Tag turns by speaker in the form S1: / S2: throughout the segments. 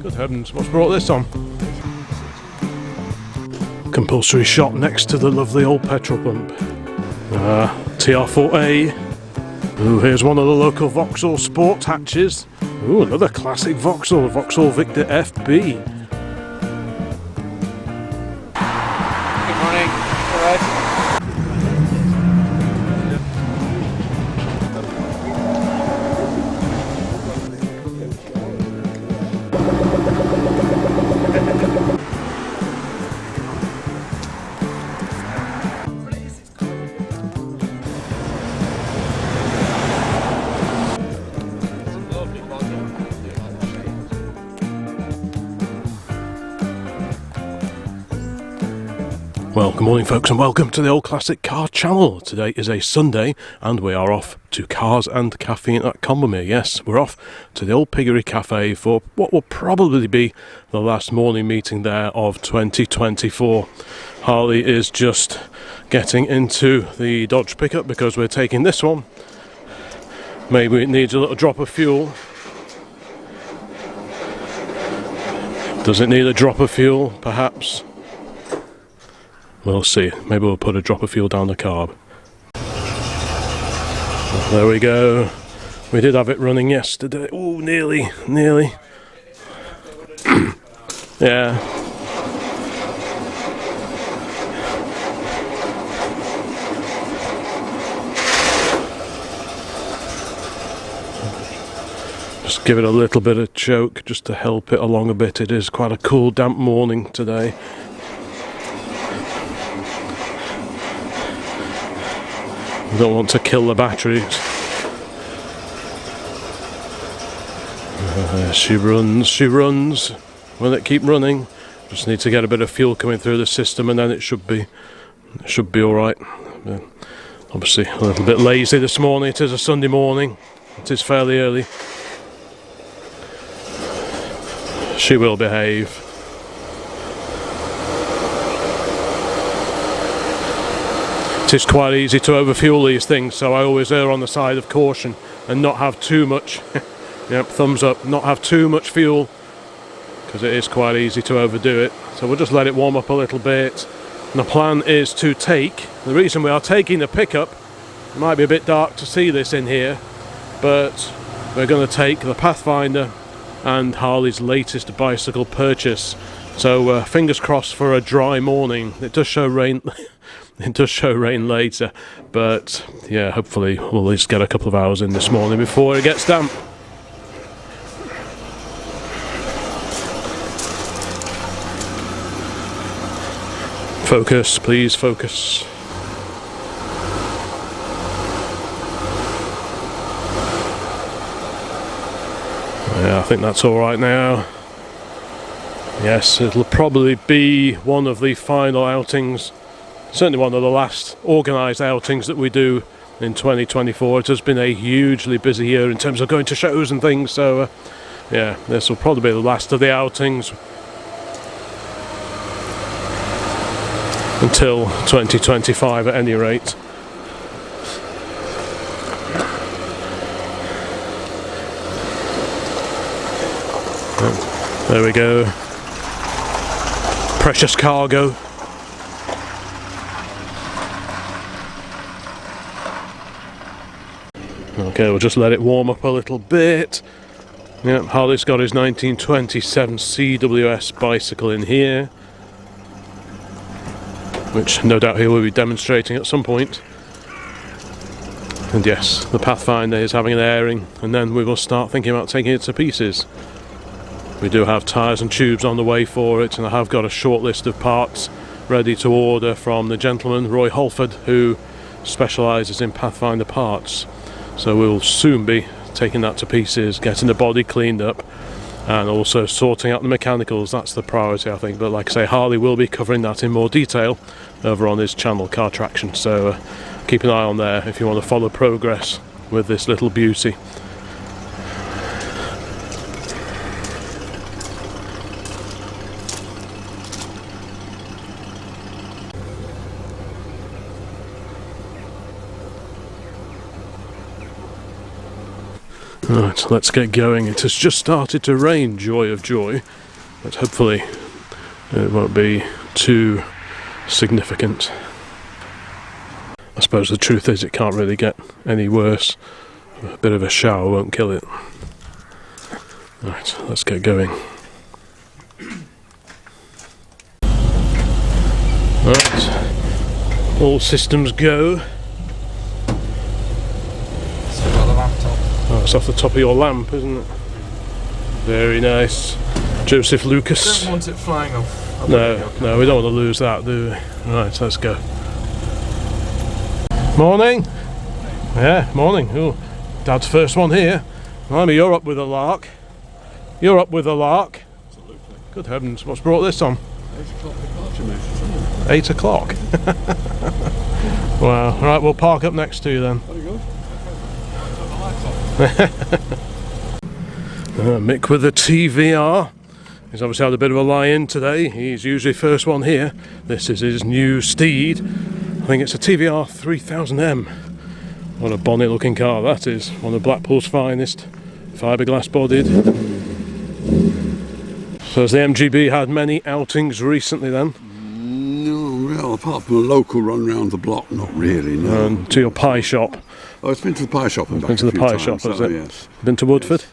S1: Good heavens, what's brought this on? Compulsory shop next to the lovely old petrol pump. TR4A. Ooh, here's one of the local Vauxhall Sportshatches. Ooh, another classic Vauxhall Victor FB.
S2: Good morning. All right.
S1: Well, good morning folks and welcome to the Old Classic Car channel. Today is a Sunday and we are off to Cars and Caffeine at Combermere. Yes, we're off to the old Piggery Cafe for what will probably be the last morning meeting there of 2024. Harley is just getting into the Dodge pickup because we're taking this one. Maybe it needs a little drop of fuel. Does it need a drop of fuel? Perhaps. We'll see. Maybe we'll put a drop of fuel down the carb. There we go. We did have it running yesterday. Oh, nearly. Yeah. Just give it a little bit of choke just to help it along a bit. It is quite a cool, damp morning today. We don't want to kill the batteries. She runs. Will it keep running? Just need to get a bit of fuel coming through the system and then it should be alright. Obviously a little bit lazy this morning. It is a Sunday morning. It is fairly early. She will behave. It's quite easy to overfuel these things, so I always err on the side of caution and not have too much yep, thumbs up, not have too much fuel because it is quite easy to overdo it. So we'll just let it warm up a little bit. And the plan is to take, the reason we are taking the pickup, it might be a bit dark to see this in here, but we're going to take the Pathfinder and Harley's latest bicycle purchase. So fingers crossed for a dry morning. It does show rain. It does show rain later, but yeah, hopefully we'll at least get a couple of hours in this morning before it gets damp. Focus, please focus. Yeah, I think that's all right now. Yes, it'll probably be one of the final outings. Certainly one of the last organised outings that we do in 2024. It has been a hugely busy year in terms of going to shows and things, so yeah, this will probably be the last of the outings until 2025 at any rate. There we go. Precious cargo. Okay, we'll just let it warm up a little bit. Yeah, Harley's got his 1927 CWS bicycle in here, which no doubt he will be demonstrating at some point. And yes, the Pathfinder is having an airing, and then we will start thinking about taking it to pieces. We do have tyres and tubes on the way for it, and I have got a short list of parts ready to order from the gentleman, Roy Holford, who specialises in Pathfinder parts. So we'll soon be taking that to pieces, getting the body cleaned up and also sorting out the mechanicals. That's the priority, I think, but like I say, Harley will be covering that in more detail over on his channel, Car Traction, so keep an eye on there if you want to follow progress with this little beauty. Right, let's get going. It has just started to rain, joy of joy, but hopefully it won't be too significant. I suppose the truth is it can't really get any worse. A bit of a shower won't kill it. Right, let's get going. Right, all systems go.
S2: Still got the laptop.
S1: Oh, it's off the top of your lamp, isn't it? Very nice. Joseph Lucas.
S2: I don't want it flying off.
S1: No, we don't want to lose that, do we? Right, let's go. Morning. Yeah, morning. Oh, Dad's first one here. Blimey, you're up with a lark. You're up with a lark.
S2: Absolutely.
S1: Good heavens, what's brought this on?
S2: 8 o'clock departure, mate. Isn't it?
S1: 8 o'clock? Wow, right, we'll park up next to you then.
S2: Very good. Turn the lights off.
S1: Mick with the TVR. He's obviously had a bit of a lie-in today. He's usually first one here. This is his new steed. I think it's a TVR 3000M. What a bonnet looking car that is. One of Blackpool's finest. Fiberglass bodied. So has the MGB had many outings recently then?
S3: No, well, apart from a local run round the block, not really, no.
S1: And to your pie shop.
S3: Oh, it's been to the pie shop and back
S1: Been to
S3: a
S1: the
S3: few
S1: pie
S3: times,
S1: shop, has it?
S3: Yes.
S1: Been to Woodford?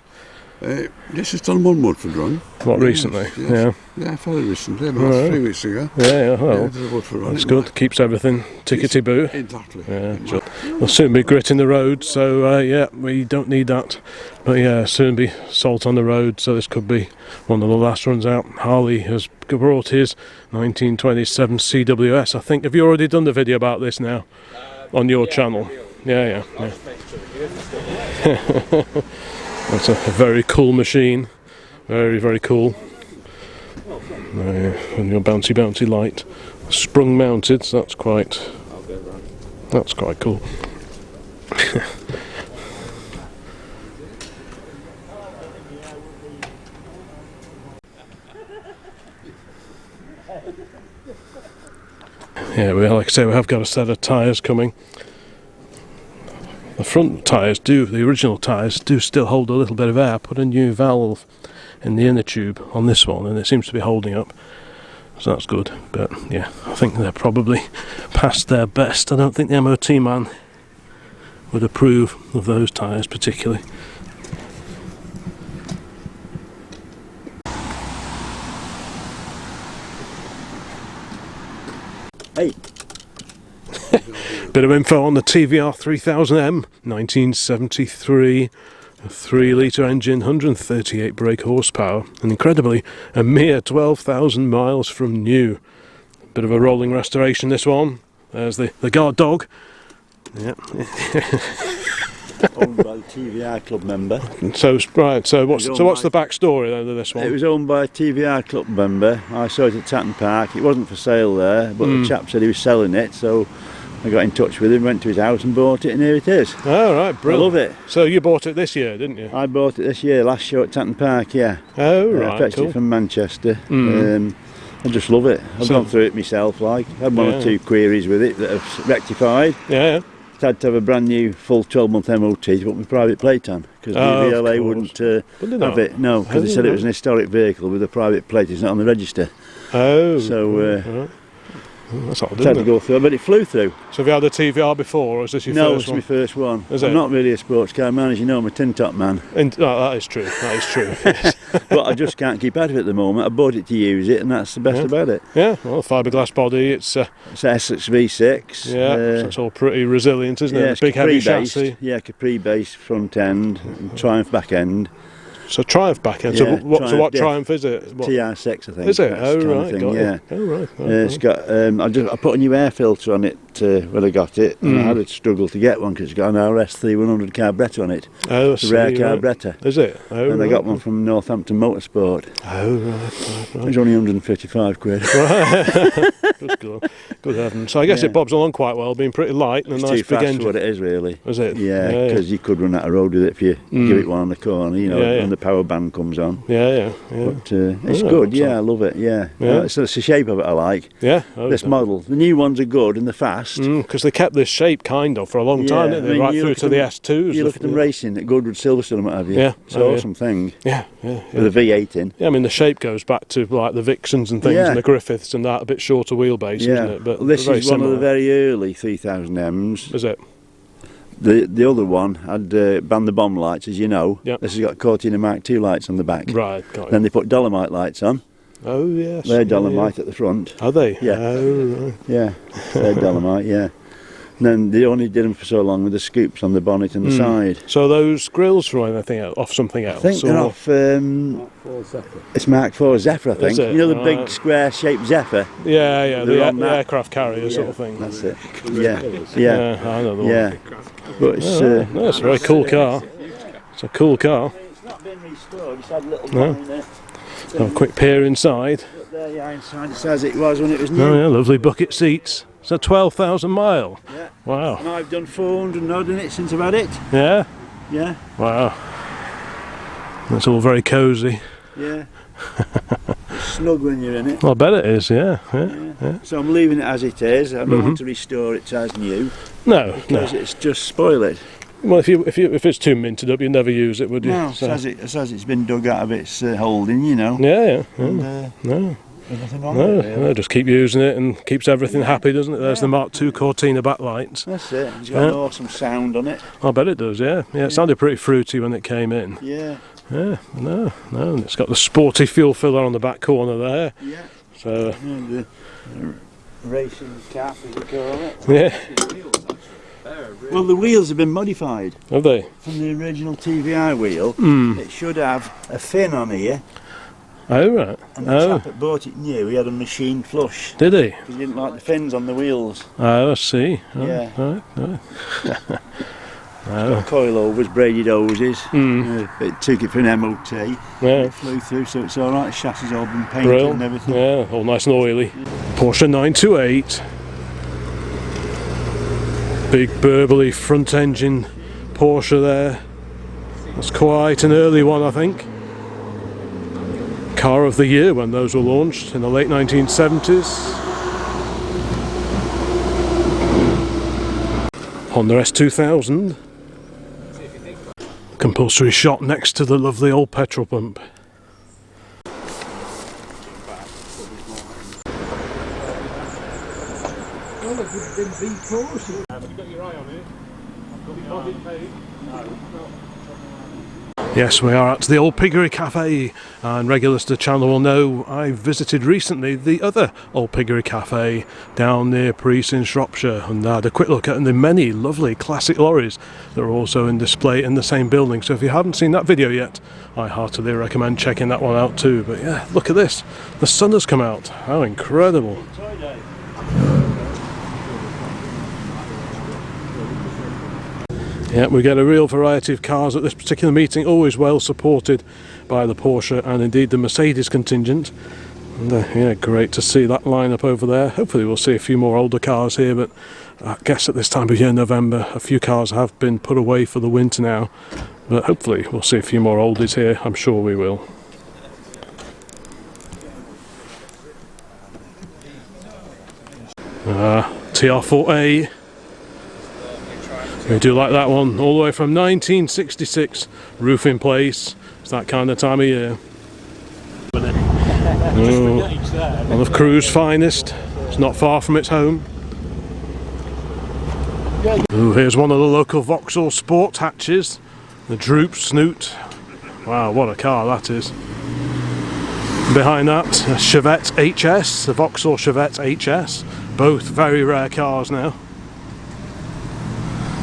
S3: Yes, it's done one Woodford run.
S1: What, recently?
S3: Yes. Yeah, fairly recently, about
S1: Right.
S3: 3 weeks ago.
S1: Yeah, well,
S3: did a Woodford run.
S1: that's good. Keeps everything tickety-boo.
S3: Exactly.
S1: Yeah, there'll soon be grit in the road, so yeah, we don't need that. But yeah, soon be salt on the road, so this could be one of the last runs out. Harley has brought his 1927 CWS, I think. Have you already done the video about this now? On your channel? Yeah. That's a very cool machine. Very, very cool. And your bouncy light. Sprung mounted, so that's quite cool. Yeah, like I say, we have got a set of tyres coming. The front tyres the original tyres do still hold a little bit of air. Put a new valve in the inner tube on this one and it seems to be holding up. So that's good. But yeah, I think they're probably past their best. I don't think the MOT man would approve of those tyres particularly.
S3: Hey.
S1: Bit of info on the TVR 3000M, 1973, a 3-litre engine, 138 brake horsepower, and incredibly, a mere 12,000 miles from new. Bit of a rolling restoration, this one. There's the guard dog. Yeah.
S4: Owned by the TVR club member.
S1: So what's the backstory then of this one?
S4: It was owned by a TVR club member. I saw it at Tatton Park. It wasn't for sale there, but the chap said he was selling it, so I got in touch with him, went to his house and bought it, and here it is.
S1: Oh right, brilliant.
S4: I love it.
S1: So you bought it this year, didn't you?
S4: I bought it this year, last show at Tatton Park, yeah.
S1: Oh right,
S4: I fetched
S1: cool.
S4: it from Manchester. I just love it. I've gone through it myself, like. I had one or two queries with it that have rectified.
S1: Yeah.
S4: Had to have a brand new full 12-month MOT to put my private plate on because the VLA wouldn't have it. No, because they said it was an historic vehicle with a private plate. It's not on the register.
S1: Oh.
S4: So
S1: that's odd,
S4: had to go through, but it flew through.
S1: So have you had a TVR before, or is this your
S4: No,
S1: first one?
S4: No, it's my first one.
S1: Is
S4: I'm
S1: it?
S4: not really a sports car man, as you know. I'm a tin top man.
S1: That is true. That is true. Yes.
S4: But I just can't keep out of it at the moment. I bought it to use it, and that's the best about it.
S1: Yeah. Well, fiberglass body. It's
S4: Essex V6.
S1: Yeah. So it's all pretty resilient, isn't it?
S4: Yeah,
S1: Big heavy
S4: Capri-based.
S1: chassis.
S4: Yeah, Capri-based front end, and Triumph back end.
S1: So Triumph back end.
S4: Yeah,
S1: so what Triumph is it? What?
S4: TR6, I think.
S1: Is it?
S4: That's
S1: Oh
S4: the kind of
S1: right,
S4: thing,
S1: got
S4: yeah.
S1: it. Oh right.
S4: It's got. I put a new air filter on it when I got it, and I had a struggle to get one because it's got an RS3100 carburettor on it.
S1: Oh,
S4: it's a rare carburettor.
S1: Is it? Oh,
S4: and I got one from Northampton Motorsport.
S1: Oh right.
S4: It was only 155 quid.
S1: Good heavens. So I guess it bobs along quite well, being pretty light and
S4: It's
S1: a nice
S4: too fast
S1: big engine.
S4: for what it is, really.
S1: Is it?
S4: Yeah, because you could run out of road with it if you give it one on the corner, you know, when the power band comes on.
S1: Yeah.
S4: But it's good, I love it, yeah. It's the shape of it I like.
S1: Yeah.
S4: This model. The new ones are good and they're fast. lost.
S1: Because they kept this shape kind of for a long time, didn't they? Right through to the S2s.
S4: You look at them racing at Goodwood Silverstone and what have you.
S1: Yeah.
S4: It's an awesome thing.
S1: Yeah.
S4: With a V8 in.
S1: Yeah, I mean the shape goes back to like the Vixens and things and the Griffiths and that, a bit shorter wheelbase, isn't it? But
S4: this
S1: very
S4: is one
S1: similar.
S4: of the very early 3000Ms.
S1: Is it?
S4: The other one had banned the bomb lights, as you know.
S1: Yeah.
S4: This has got Cortina Mark II lights on the back.
S1: Right, got it.
S4: Then they put Dolomite lights on.
S1: Oh yes.
S4: They're Dolomite at the front.
S1: Are they?
S4: Yeah.
S1: Oh, right.
S4: Yeah, they're Dolomite, yeah. And then they only did them for so long with the scoops on the bonnet and the side.
S1: So those grills from anything else, off something else?
S4: I think they're off, it's Mark IV Zephyr, I think.
S1: Is it?
S4: You know the big square shaped Zephyr?
S1: Yeah,
S4: They're
S1: the
S4: on that.
S1: aircraft carrier sort of thing.
S4: That's it. Yeah,
S1: I know the one.
S4: yeah. But it's...
S1: No, it's a very cool car. It's a cool car.
S4: It's not been restored, it's had a little
S1: No.
S4: one in there.
S1: Have a quick peer inside.
S4: Up there, yeah, inside, it's as it was when it was new.
S1: Oh yeah, lovely bucket seats. It's a 12,000 mile.
S4: Yeah.
S1: Wow.
S4: And I've done 400 and odd in it since I've had it.
S1: Yeah?
S4: Yeah,
S1: Wow. That's all very cosy.
S4: yeah. It's snug when you're in it.
S1: Well, I bet it is, yeah.
S4: So I'm leaving it as it is. I don't want to restore it as new
S1: No,
S4: because it's just spoil it.
S1: Well, if it's too minted up, you'd never use it, would you?
S4: No,
S1: So-
S4: it's as it's been dug out of its holding, you know.
S1: Yeah.
S4: And,
S1: No.
S4: there's nothing wrong with it, really.
S1: No, just keep using it and keeps everything happy, doesn't it? There's the Mark II Cortina backlights.
S4: That's it. It's got an awesome sound on it.
S1: I bet it does, yeah. Yeah, it sounded pretty fruity when it came in.
S4: Yeah.
S1: Yeah, no. And it's got the sporty fuel filler on the back corner there.
S4: Yeah.
S1: So,
S4: The racing cap, as you call it.
S1: yeah.
S4: Well, the wheels have been modified
S1: Have they?
S4: from the original TVI wheel. It should have a fin on here,
S1: Oh, right.
S4: and the chap that bought it new, he had a machine flush.
S1: Did he?
S4: He didn't like the fins on the wheels.
S1: Oh, I see. Oh,
S4: Yeah.
S1: Right.
S4: Got coilovers, braided hoses. It took it for an MOT.
S1: Yeah.
S4: It flew through, so it's all right. The chassis all been painted
S1: Brill.
S4: and everything.
S1: Yeah, all nice and oily. Porsche 928. Big burbly front engine Porsche there. That's quite an early one, I think. Car of the year when those were launched in the late 1970s. Honda S2000. Compulsory shot next to the lovely old petrol pump. Yes, we are at the Old Piggery Cafe, and regulars to the channel will know I visited recently the other Old Piggery Cafe down near Priest in Shropshire, and had a quick look at the many lovely classic lorries that are also in display in the same building. So if you haven't seen that video yet, I heartily recommend checking that one out too. But yeah, look at this, the sun has come out, how incredible. Yeah, we get a real variety of cars at this particular meeting, always well supported by the Porsche and indeed the Mercedes contingent. And yeah, great to see that lineup over there. Hopefully we'll see a few more older cars here, but I guess at this time of year, November, a few cars have been put away for the winter now. But hopefully we'll see a few more oldies here, I'm sure we will. TR4A. We do like that one, all the way from 1966, roof in place. It's that kind of time of year. One of Crewe's finest. It's not far from its home. Ooh, here's one of the local Vauxhall Sportshatches, the Droop Snoot. Wow, what a car that is. Behind that, a Chevette HS, the Vauxhall Chevette HS. Both very rare cars now.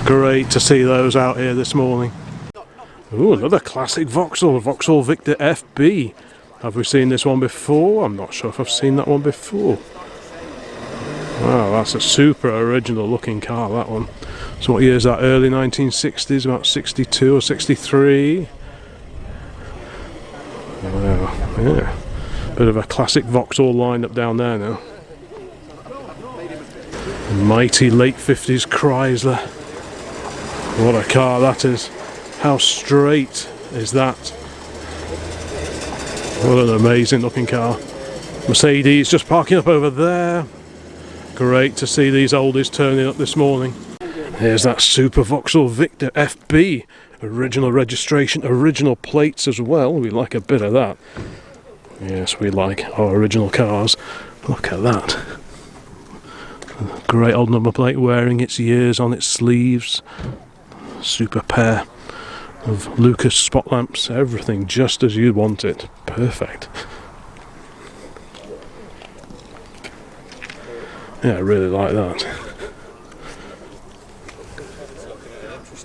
S1: Great to see those out here this morning. Ooh, another classic Vauxhall, the Vauxhall Victor FB. Have we seen this one before? I'm not sure if I've seen that one before. Wow, that's a super original looking car, that one. So what year is that? Early 1960s, about 62 or 63. Wow, yeah. Bit of a classic Vauxhall lineup down there now. A mighty late 50s Chrysler. What a car that is. How straight is that? What an amazing looking car. Mercedes just parking up over there. Great to see these oldies turning up this morning. Here's that super Vauxhall Victor FB. Original registration, original plates as well. We like a bit of that. Yes, we like our original cars. Look at that. Great old number plate wearing its years on its sleeves. Super pair of Lucas spot lamps. Everything just as you'd want it. Perfect. Yeah, I really like that.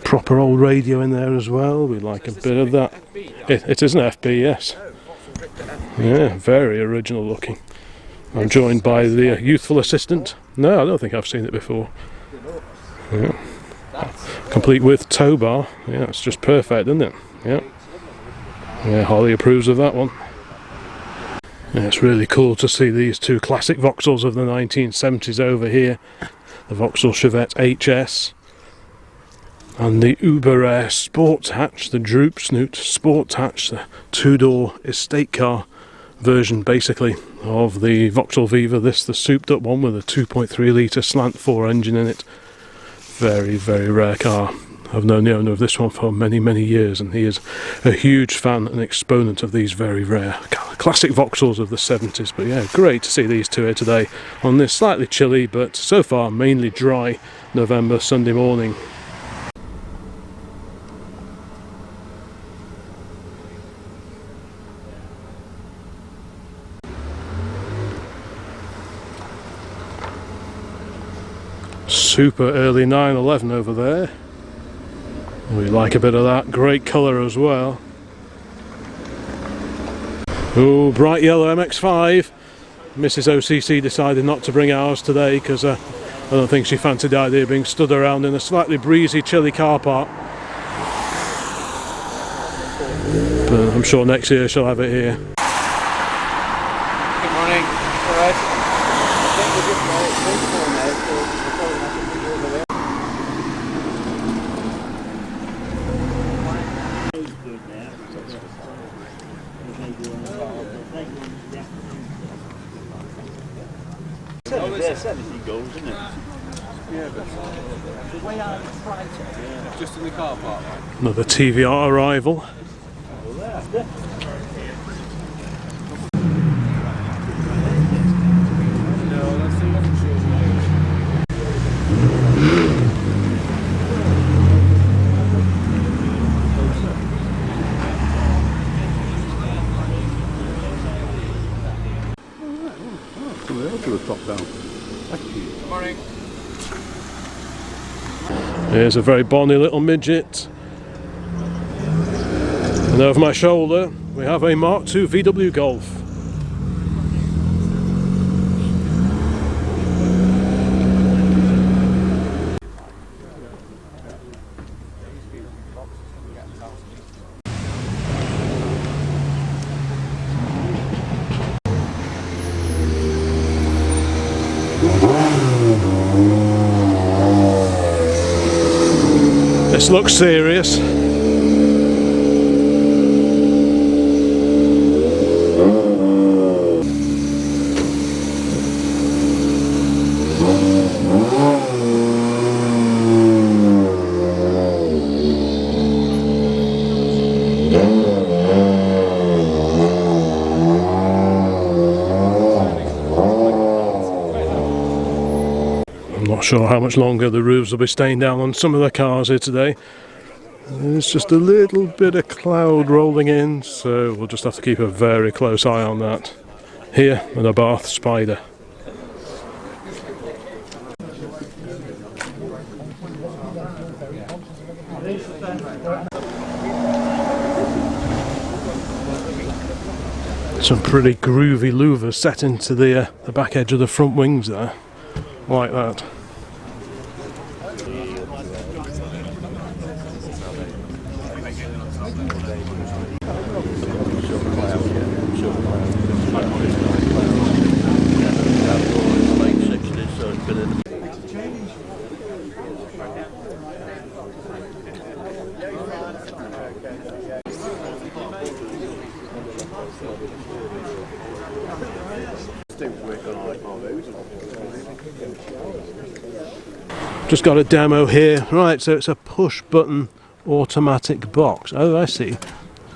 S1: Proper old radio in there as well. We like a bit of that. It is an FB, yes. Yeah, very original looking. I'm joined by the youthful assistant. No, I don't think I've seen it before. Yeah. Complete with tow bar. Yeah, it's just perfect, isn't it? Yeah. Yeah, Holly approves of that one. Yeah, it's really cool to see these two classic Vauxhalls of the 1970s over here. The Vauxhall Chevette HS and the uber rare Sportshatch, the droop snoot Sportshatch, the two-door estate car version basically of the Vauxhall Viva. This the souped up one with a 2.3 litre slant 4 engine in it. Very, very rare car. I've known the owner of this one for many, many years, and he is a huge fan and exponent of these very rare classic Vauxhalls of the 70s. But yeah, great to see these two here today on this slightly chilly but so far mainly dry November Sunday morning. Super early 911 over there. We like a bit of that. Great colour as well. Oh, bright yellow MX-5. Mrs OCC decided not to bring ours today because I don't think she fancied the idea of being stood around in a slightly breezy, chilly car park. But I'm sure next year she'll have it here.
S2: Good morning. All right.
S4: Anything goes, isn't it?
S2: Yeah, but just in the car park.
S1: Another TVR arrival.
S2: Morning.
S1: Here's a very bonny little midget. And over my shoulder we have a Mark II VW Golf. This looks serious. I'm not sure how much longer the roofs will be staying down on some of the cars here today. There's just a little bit of cloud rolling in, so we'll just have to keep a very close eye on that. Here, an Abarth Spider. Some pretty groovy louvers set into the back edge of the front wings there, like that. Just got a demo here. Right, so it's a push button automatic box. Oh, I see.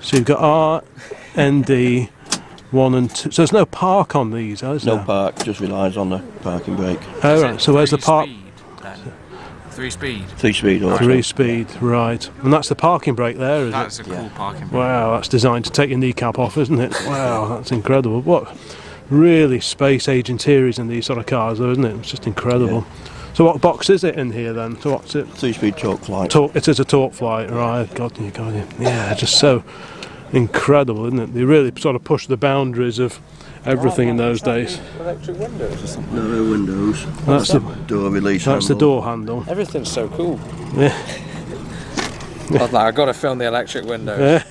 S1: So you've got R, ND, 1 and 2. So there's no park on these, is there?
S5: No park, just relies on the parking brake.
S1: Oh, right. So where's the park?
S2: 3 speed.
S5: 3 speed also.
S1: 3 speed, right. And that's the parking brake there, is it?
S2: That's a cool parking brake.
S1: Wow, that's designed to take your kneecap off, isn't it? Wow, that's incredible. What really space age interiors in these sort of cars, though, isn't it? It's just incredible. Yeah. So what box is it in here then? So what's it?
S5: 3-speed torque flight.
S1: It is a torque flight, right? God, you got it. Yeah, just so incredible, isn't it? They really sort of push the boundaries of everything in those days.
S2: Electric windows.
S5: No windows.
S1: That's the
S5: door release.
S1: That's the door handle.
S2: Everything's so cool.
S1: Yeah.
S2: I've got to film the electric windows.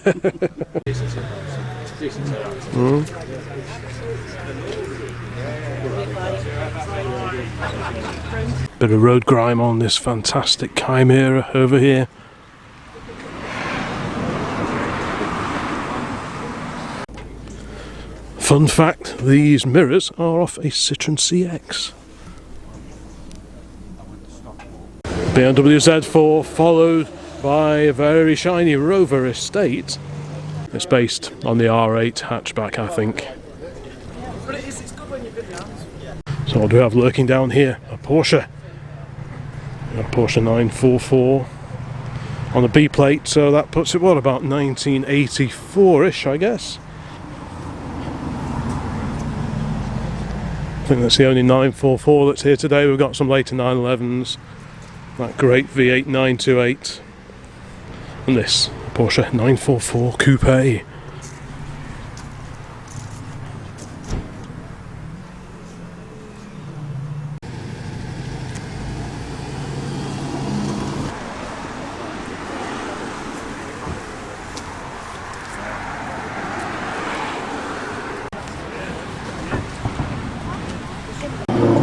S1: Bit of road grime on this fantastic Chimera over here. Fun fact, these mirrors are off a Citroen CX. BMW Z4 followed by a very shiny Rover estate. It's based on the R8 hatchback, I think. So what do we have lurking down here? A Porsche 944 on the B plate, so that puts it, what, about 1984-ish, I guess. I think that's the only 944 that's here today. We've got some later 911s, that great V8 928, and this Porsche 944 Coupe.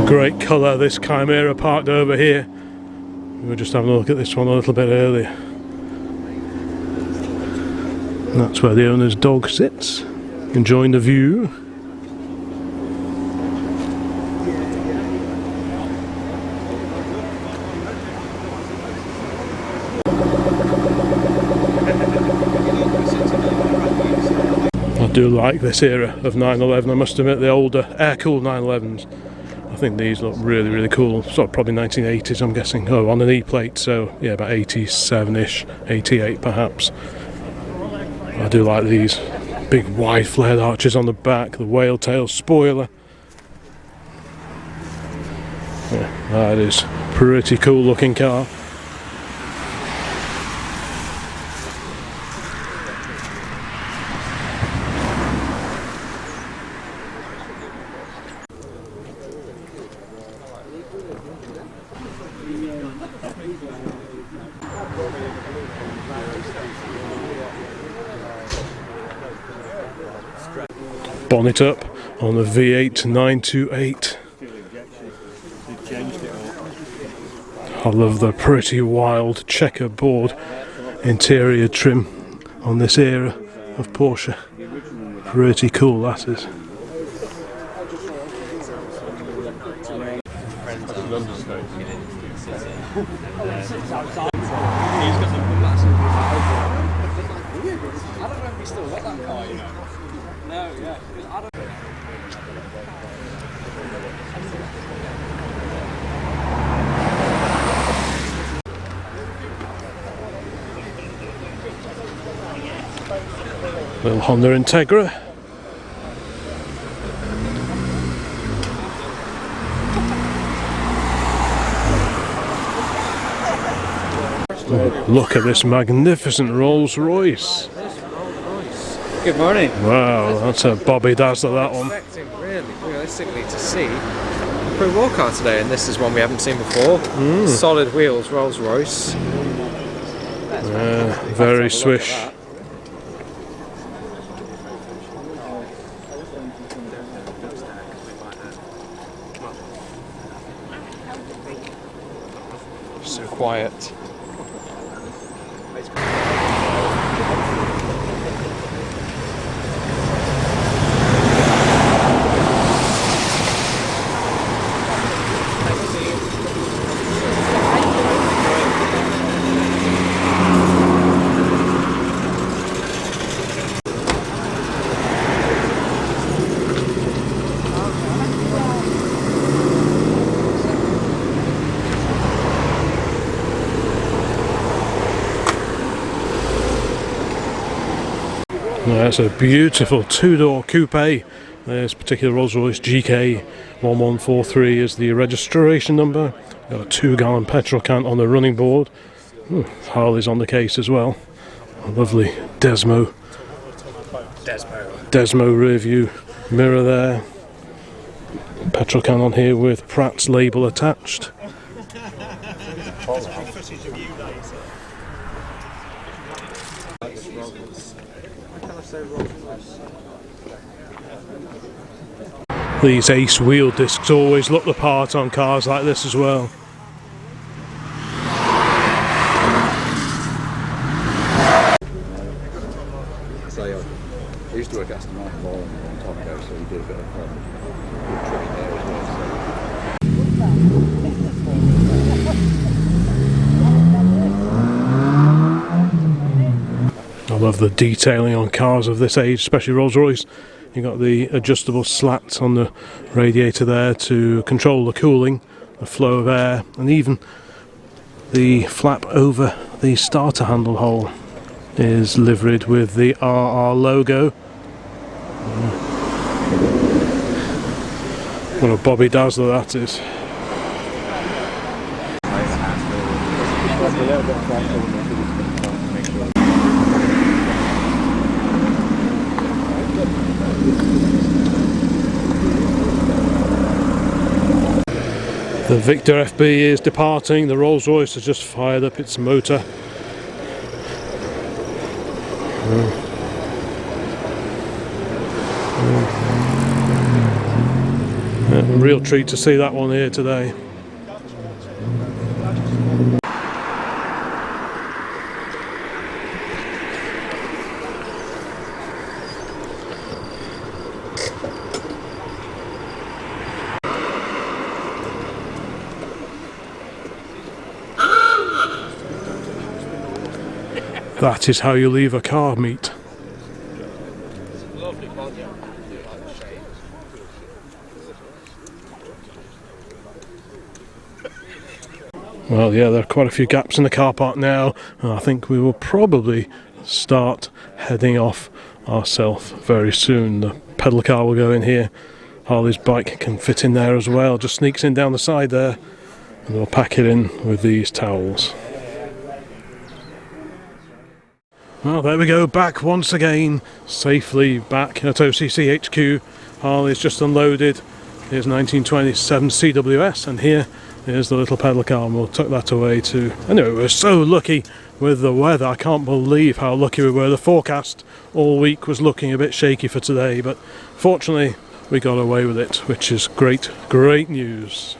S1: Great colour, this Chimera parked over here. We were just having a look at this one a little bit earlier. And that's where the owner's dog sits, enjoying the view. I do like this era of 911, I must admit, the older air-cooled 911s. I think these look really, really cool. Sort of probably 1980s, I'm guessing. Oh, on an E-plate, so yeah, about 87-ish, 88 perhaps. I do like these big wide flared arches on the back, the whale tail spoiler. Yeah, that is pretty cool looking car. Bonnet up on the V8 928. I love the pretty wild checkerboard interior trim on this era of Porsche. Pretty cool, that is. Little Honda Integra. Look at this magnificent Rolls-Royce.
S2: Good morning.
S1: Wow, that's a Bobby Dazzler, that one.
S2: Expecting really realistically to see a pre-war car today, and this is one we haven't seen before. Solid wheels, Rolls-Royce.
S1: Very swish.
S2: So quiet.
S1: That's a beautiful two-door coupe. This particular Rolls-Royce GK 1143 is the registration number. Got a 2-gallon petrol can on the running board. Ooh, Harley's on the case as well. A lovely Desmo rear view mirror there. Petrol can on here with Pratt's label attached. These Ace wheel discs always look the part on cars like this as well.
S6: So I used to work at Aston Martin a long time ago, so we did a bit of trimming there as well.
S1: I love the detailing on cars of this age, especially Rolls-Royce. You've got the adjustable slats on the radiator there to control the cooling, the flow of air, and even the flap over the starter handle hole is liveried with the RR logo. What a Bobby Dazzler that is. The Victor FB is departing. The Rolls-Royce has just fired up its motor. A real treat to see that one here today. That is how you leave a car meet. Well, yeah, there are quite a few gaps in the car park now, and I think we will probably start heading off ourselves very soon. The pedal car will go in here. Harley's bike can fit in there as well, just sneaks in down the side there, and we'll pack it in with these towels. Well, there we go, back once again, safely back at OCC HQ. Harley's just unloaded. Here's 1927 CWS, and here is the little pedal car, and we'll tuck that away too. Anyway, we're so lucky with the weather. I can't believe how lucky we were. The forecast all week was looking a bit shaky for today, but fortunately we got away with it, which is great news.